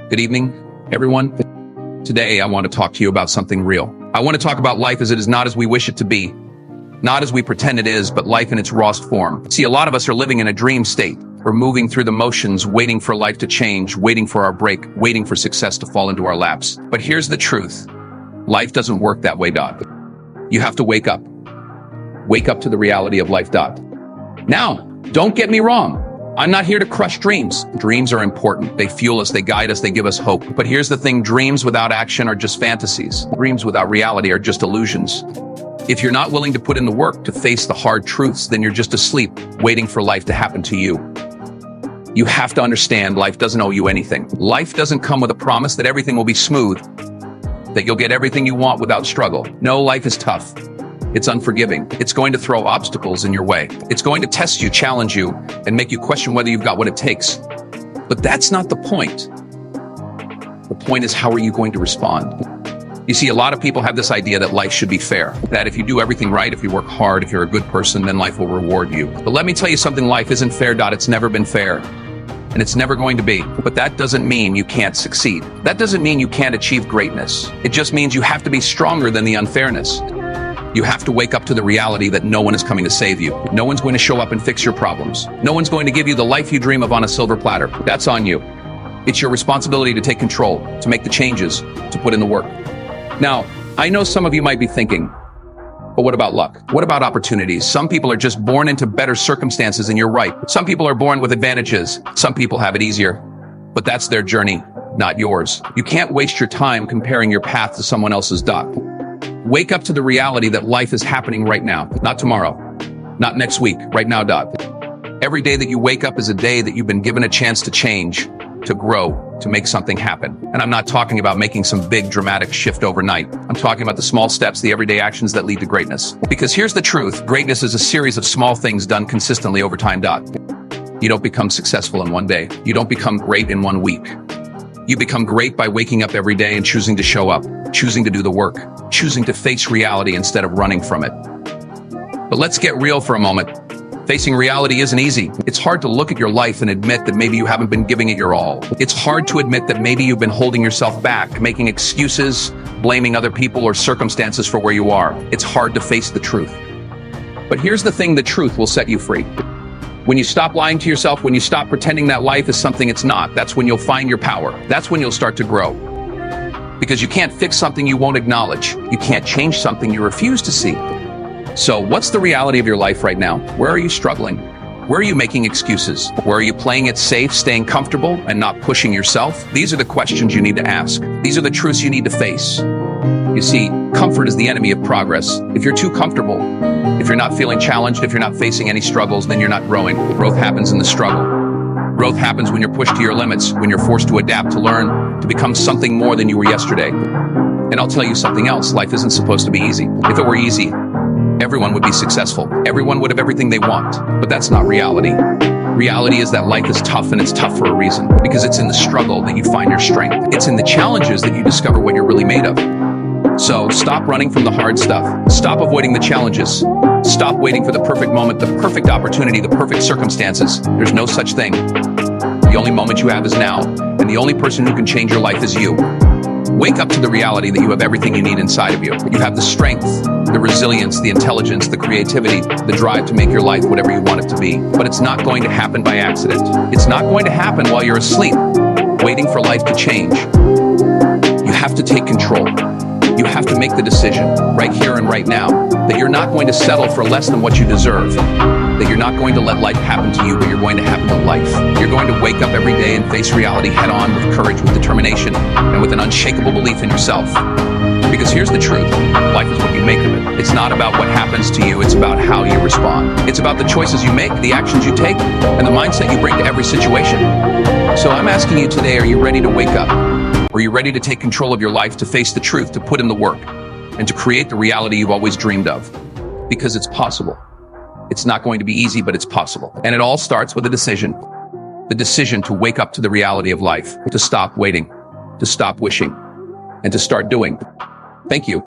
Good evening, everyone. Today, I want to talk to you about something real. I want to talk about life as it is not as we wish it to be, not as we pretend it is, but life in its rawest form. See, a lot of us are living in a dream state. We're moving through the motions, waiting for life to change, waiting for our break, waiting for success to fall into our laps. But here's the truth. Life doesn't work that way, Dot. You have to wake up. Wake up to the reality of life, Dot. Now, don't get me wrong. I'm not here to crush dreams. Dreams are important. They fuel us, they guide us, they give us hope. But here's the thing, dreams without action are just fantasies. Dreams without reality are just illusions. If you're not willing to put in the work to face the hard truths, then you're just asleep, waiting for life to happen to you. You have to understand life doesn't owe you anything. Life doesn't come with a promise that everything will be smooth, that you'll get everything you want without struggle. No, life is tough. It's unforgiving. It's going to throw obstacles in your way. It's going to test you, challenge you, and make you question whether you've got what it takes. But that's not the point. The point is, how are you going to respond? You see, a lot of people have this idea that life should be fair, that if you do everything right, if you work hard, if you're a good person, then life will reward you. But let me tell you something, life isn't fair, Dot. It's never been fair. And it's never going to be. But that doesn't mean you can't succeed. That doesn't mean you can't achieve greatness. It just means you have to be stronger than the unfairness. You have to wake up to the reality that no one is coming to save you. No one's going to show up and fix your problems. No one's going to give you the life you dream of on a silver platter. That's on you. It's your responsibility to take control, to make the changes, to put in the work. Now, I know some of you might be thinking, but what about luck? What about opportunities? Some people are just born into better circumstances, and you're right. Some people are born with advantages. Some people have it easier, but that's their journey, not yours. You can't waste your time comparing your path to someone else's, Dot. Wake up to the reality that life is happening right now, not tomorrow, not next week, right now, Dot. Every day that you wake up is a day that you've been given a chance to change, to grow, to make something happen. And I'm not talking about making some big dramatic shift overnight. I'm talking about the small steps, the everyday actions that lead to greatness. Because here's the truth. Greatness is a series of small things done consistently over time, Dot. You don't become successful in one day. You don't become great in 1 week. You become great by waking up every day and choosing to show up, choosing to do the work, choosing to face reality instead of running from it. But let's get real for a moment. Facing reality isn't easy. It's hard to look at your life and admit that maybe you haven't been giving it your all. It's hard to admit that maybe you've been holding yourself back, making excuses, blaming other people or circumstances for where you are. It's hard to face the truth. But here's the thing, the truth will set you free. When you stop lying to yourself, when you stop pretending that life is something it's not, that's when you'll find your power. That's when you'll start to grow. Because you can't fix something you won't acknowledge. You can't change something you refuse to see. So what's the reality of your life right now? Where are you struggling? Where are you making excuses? Where are you playing it safe, staying comfortable, and not pushing yourself? These are the questions you need to ask. These are the truths you need to face. You see, comfort is the enemy of progress. If you're too comfortable, if you're not feeling challenged, if you're not facing any struggles, then you're not growing. Growth happens in the struggle. Growth happens when you're pushed to your limits, when you're forced to adapt, to learn, to become something more than you were yesterday. And I'll tell you something else, life isn't supposed to be easy. If it were easy, everyone would be successful. Everyone would have everything they want. But that's not reality. Reality is that life is tough, and it's tough for a reason. Because it's in the struggle that you find your strength. It's in the challenges that you discover what you're really made of. So stop running from the hard stuff. Stop avoiding the challenges. Stop waiting for the perfect moment, the perfect opportunity, the perfect circumstances. There's no such thing. The only moment you have is now, and the only person who can change your life is you. Wake up to the reality that you have everything you need inside of you. You have the strength, the resilience, the intelligence, the creativity, the drive to make your life whatever you want it to be. But it's not going to happen by accident. It's not going to happen while you're asleep, waiting for life to change. You have to take control. You have to make the decision, right here and right now, that you're not going to settle for less than what you deserve, that you're not going to let life happen to you, but you're going to happen to life. You're going to wake up every day and face reality head on with courage, with determination, and with an unshakable belief in yourself. Because here's the truth, life is what you make of it. It's not about what happens to you, it's about how you respond. It's about the choices you make, the actions you take, and the mindset you bring to every situation. So I'm asking you today, are you ready to wake up? Are you ready to take control of your life, to face the truth, to put in the work, and to create the reality you've always dreamed of? Because it's possible. It's not going to be easy, but it's possible. And it all starts with a decision. The decision to wake up to the reality of life, to stop waiting, to stop wishing, and to start doing. Thank you.